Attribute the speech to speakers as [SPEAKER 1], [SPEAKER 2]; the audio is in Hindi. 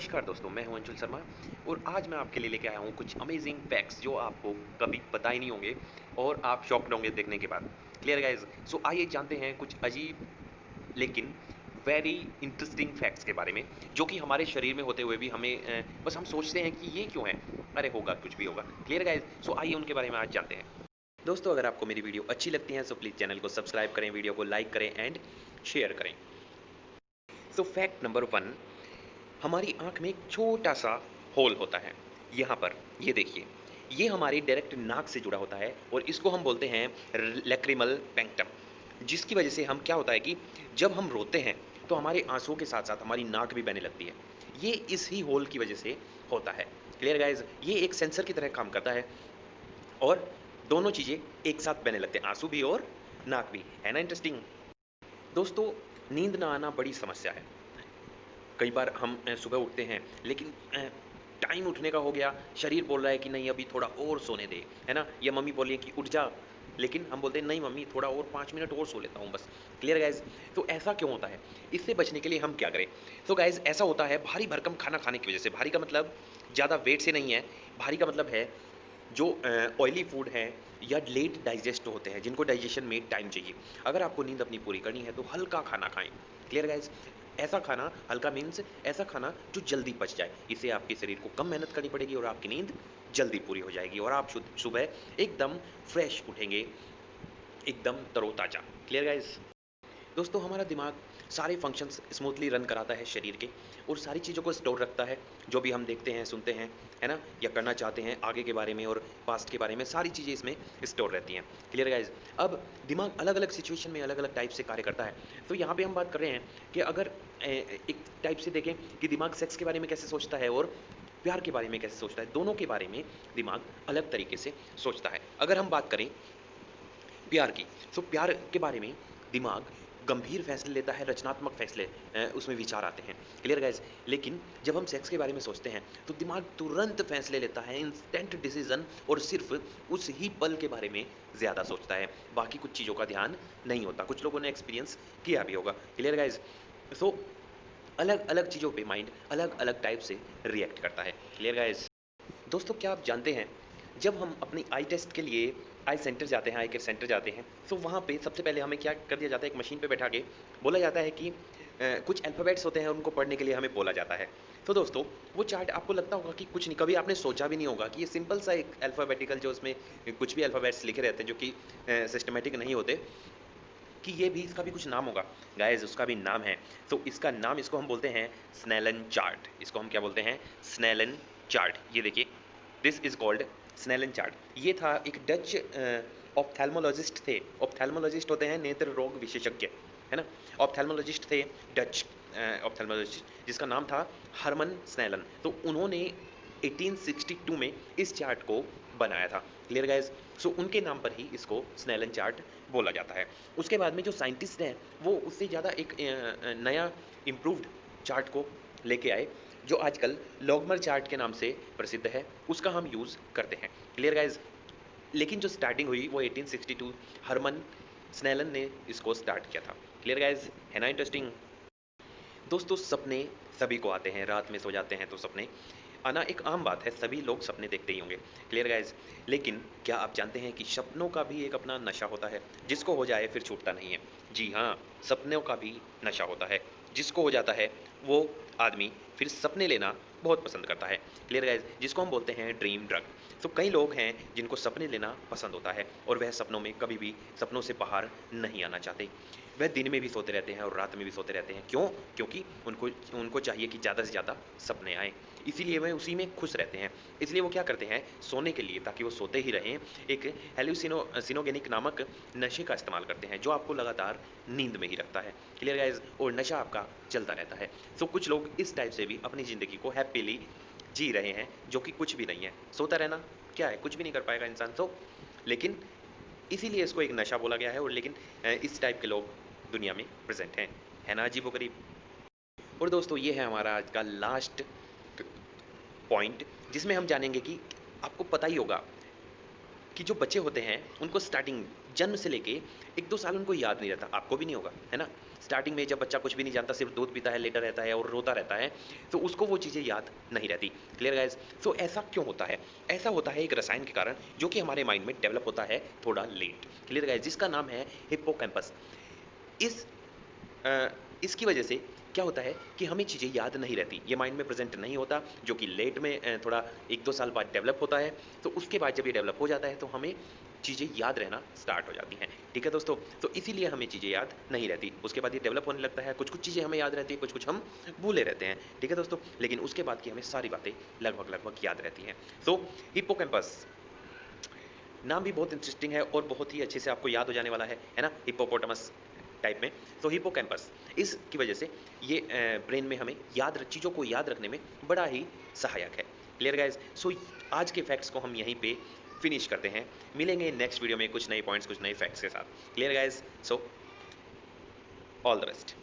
[SPEAKER 1] नमस्कार दोस्तों, मैं हूं अंशुल शर्मा और आज मैं आपके लिए लेके आया हूं कुछ अमेजिंग फैक्ट्स जो आपको कभी पता ही नहीं होंगे और आप शॉक्ड होंगे देखने के बाद। Clear guys? सो आइए जानते हैं कुछ अजीब लेकिन वेरी इंटरेस्टिंग फैक्ट्स के बारे में जो कि हमारे शरीर में होते हुए भी हमें बस हम सोचते हैं कि ये क्यों है। अरे होगा, कुछ भी होगा। Clear guys? सो आइए उनके बारे में आज जानते हैं। दोस्तों, अगर आपको मेरी वीडियो अच्छी लगती है तो प्लीज़ चैनल को सब्सक्राइब करें, वीडियो को लाइक करें एंड शेयर करें। सो फैक्ट नंबर 1, हमारी आँख में एक छोटा-सा होल होता है, यहाँ पर, ये देखिए। ये हमारी डायरेक्ट नाक से जुड़ा होता है और इसको हम बोलते हैं लैक्रिमल पेंक्टम, जिसकी वजह से हम क्या होता है कि जब हम रोते हैं, तो हमारे आँसुओं के साथ-साथ हमारी नाक भी बहने लगती है। ये इस ही होल की वजह से होता है। Clear guys? ये एक सेंसर की तरह काम करता है और दोनों चीज़ें एक साथ बहने लगते हैं, आँसू भी और नाक भी। है ना इंटरेस्टिंग? दोस्तों, नींद ना आना बड़ी समस्या है। कई बार हम सुबह उठते हैं लेकिन टाइम उठने का हो गया, शरीर बोल रहा है कि नहीं अभी थोड़ा और सोने दे, है ना? या मम्मी बोल रही है कि उठ जा, लेकिन हम बोलते हैं नहीं मम्मी थोड़ा और 5 मिनट और सो लेता हूँ बस। Clear guys? तो ऐसा क्यों होता है? इससे बचने के लिए हम क्या करें? तो गाइज़ ऐसा होता है भारी भरकम खाना खाने की वज़ह से। भारी का मतलब ज़्यादा वेट से नहीं है, भारी का मतलब है जो ऑयली फूड हैं या लेट डाइजेस्ट होते हैं, जिनको डाइजेशन में टाइम चाहिए। अगर आपको नींद अपनी पूरी करनी है तो हल्का खाना खाएँ। Clear guys? ऐसा खाना, हल्का मीन्स ऐसा खाना जो जल्दी पच जाए। इससे आपके शरीर को कम मेहनत करनी पड़ेगी और आपकी नींद जल्दी पूरी हो जाएगी और आप सुबह एकदम फ्रेश उठेंगे, एकदम तरोताज़ा। Clear guys? दोस्तों, हमारा दिमाग सारे फंक्शंस स्मूथली रन कराता है शरीर के और सारी चीज़ों को स्टोर रखता है, जो भी हम देखते हैं, सुनते हैं, है ना? या करना चाहते हैं आगे के बारे में और पास्ट के बारे में, सारी चीज़ें इसमें स्टोर रहती हैं। Clear guys? अब दिमाग अलग-अलग सिचुएशन में अलग-अलग टाइप से कार्य करता है। तो यहाँ पे हम बात कर रहे हैं कि अगर एक टाइप से देखें कि दिमाग सेक्स के बारे में कैसे सोचता है और प्यार के बारे में कैसे सोचता है, दोनों के बारे में दिमाग अलग तरीके से सोचता है। अगर हम बात करें प्यार की, तो प्यार के बारे में दिमाग गंभीर फैसले लेता है, रचनात्मक फैसले उसमें विचार आते हैं। Clear guys? लेकिन जब हम सेक्स के बारे में सोचते हैं, तो दिमाग तुरंत फैसले लेता है, इंस्टेंट डिसीज़न और सिर्फ़ उस ही पल के बारे में ज़्यादा सोचता है। बाकी कुछ चीज़ों का ध्यान नहीं होता। कुछ लोगों ने एक्सपीरियंस किया भी होगा। Clear guys? सो अलग-अलग चीज़ों पे माइंड अलग-अलग टाइप से रिएक्ट करता है। Clear guys? दोस्तों, क्या आप जानते हैं जब हम अपनी आई टेस्ट के लिए आई सेंटर जाते हैं, आई केयर सेंटर जाते हैं, तो वहाँ पे सबसे पहले हमें क्या कर दिया जाता है, एक मशीन पे बैठा के बोला जाता है कि कुछ अल्फ़ाबेट्स होते हैं उनको पढ़ने के लिए हमें बोला जाता है। तो दोस्तों, वो चार्ट आपको लगता होगा कि कुछ नहीं, कभी आपने सोचा भी नहीं होगा कि ये सिंपल सा एक अल्फ़ाबेटिकल जो उसमें कुछ भी अल्फ़ाबेट्स लिखे रहते हैं जो कि सिस्टमैटिक नहीं होते, कि ये भी इसका भी कुछ नाम होगा। गाइज़ उसका भी नाम है। तो इसका नाम, इसको हम बोलते हैं स्नेलन चार्ट। इसको हम क्या बोलते हैं? Snellen chart. ये देखिए, this is called Snellen chart. ये था एक डच ऑप्थेल्मोलॉजिस्ट थे। ऑप्थेल्मोलॉजिस्ट होते हैं नेत्र रोग विशेषज्ञ, है ना? ऑप्थेल्मोलॉजिस्ट थे डच ऑप्थेल्मोलॉजिस्ट, जिसका नाम था हरमन स्नेलन। तो उन्होंने 1862 में इस चार्ट को बनाया था। Clear guys? सो उनके नाम पर ही इसको स्नेलन चार्ट बोला जाता है। उसके बाद में जो साइंटिस्ट हैं, वो उससे ज़्यादा एक नया इम्प्रूव्ड चार्ट को लेके आए, जो आजकल लॉगमर चार्ट के नाम से प्रसिद्ध है, उसका हम यूज़ करते हैं। Clear guys? लेकिन जो स्टार्टिंग हुई वो 1862 हरमन स्नेलन ने इसको स्टार्ट किया था। Clear guys? है ना इंटरेस्टिंग? दोस्तों, सपने सभी को आते हैं, रात में सो जाते हैं तो सपने आना एक आम बात है, सभी लोग सपने देखते ही होंगे। Clear guys? लेकिन क्या आप जानते हैं कि सपनों का भी एक अपना नशा होता है, जिसको हो जाए फिर छूटता नहीं है। जी हाँ, सपनों का भी नशा होता है, जिसको हो जाता है वो आदमी फिर सपने लेना बहुत पसंद करता है। Clear guys? जिसको हम बोलते हैं ड्रीम ड्रग। तो कई लोग हैं जिनको सपने लेना पसंद होता है और वह सपनों में कभी भी सपनों से बाहर नहीं आना चाहते। वह दिन में भी सोते रहते हैं और रात में भी सोते रहते हैं। क्यों? क्योंकि उनको उनको चाहिए कि ज़्यादा से ज़्यादा सपने आएँ। इसीलिए वह उसी में खुश रहते हैं। इसलिए वो क्या करते हैं, सोने के लिए, ताकि वो सोते ही रहें, एक सिनोगेनिक नामक नशे का इस्तेमाल करते हैं, जो आपको लगातार नींद में ही रखता है। Clear guys? और नशा आपका चलता रहता है। तो कुछ लोग इस टाइप से भी अपनी ज़िंदगी को हैप्पीली जी रहे हैं, जो कि कुछ भी नहीं है। सोता रहना क्या है? कुछ भी नहीं कर पाएगा इंसान तो, लेकिन इसीलिए इसको एक नशा बोला गया है और लेकिन इस टाइप के लोग दुनिया में प्रेज़ेंट हैं। है ना अजीबो-गरीब? और दोस्तों, ये है हमारा आज का लास्ट पॉइंट, जिसमें हम जानेंगे कि आपको पता ही होगा कि जो बच्चे होते हैं उनको स्टार्टिंग जन्म से लेके 1-2 साल उनको याद नहीं रहता, आपको भी नहीं होगा, है ना? स्टार्टिंग में जब बच्चा कुछ भी नहीं जानता, सिर्फ दूध पीता है, लेटा रहता है और रोता रहता है, तो उसको वो चीज़ें याद नहीं रहती। Clear guys? सो ऐसा क्यों होता है? ऐसा होता है एक रसायन के कारण, जो कि हमारे माइंड में डेवलप होता है थोड़ा लेट। Clear guys? जिसका नाम है हिप्पोकैम्पस। इस अ, इसकी वजह से क्या होता है कि हमें चीज़ें याद नहीं रहती, ये माइंड में प्रेजेंट नहीं होता, जो कि लेट में थोड़ा 1-2 साल बाद डेवलप होता है। तो उसके बाद जब ये डेवलप हो जाता है तो हमें चीज़ें याद रहना स्टार्ट हो जाती हैं। ठीक है दोस्तों? तो इसीलिए हमें चीज़ें याद नहीं रहती। उसके बाद ये डेवलप होने लगता है, कुछ-कुछ चीज़ें हमें याद रहती हैं, कुछ-कुछ हम भूले रहते हैं। ठीक है दोस्तों? लेकिन उसके बाद की हमें सारी बातें लगभग-लगभग याद रहती हैं। सो हिप्पोकैम्पस नाम भी बहुत इंटरेस्टिंग है और बहुत ही अच्छे से आपको याद हो जाने वाला है ना? हिप्पोपोटामस टाइप में। तो हिप्पोकैम्पस इसकी वजह से ये ब्रेन में हमें चीज़ों को याद रखने में बड़ा ही सहायक है। Clear guys? सो आज के फैक्ट्स को हम यहीं पे फिनिश करते हैं। मिलेंगे नेक्स्ट वीडियो में कुछ नए पॉइंट्स, कुछ नए फैक्ट्स के साथ। Clear guys? So all the best.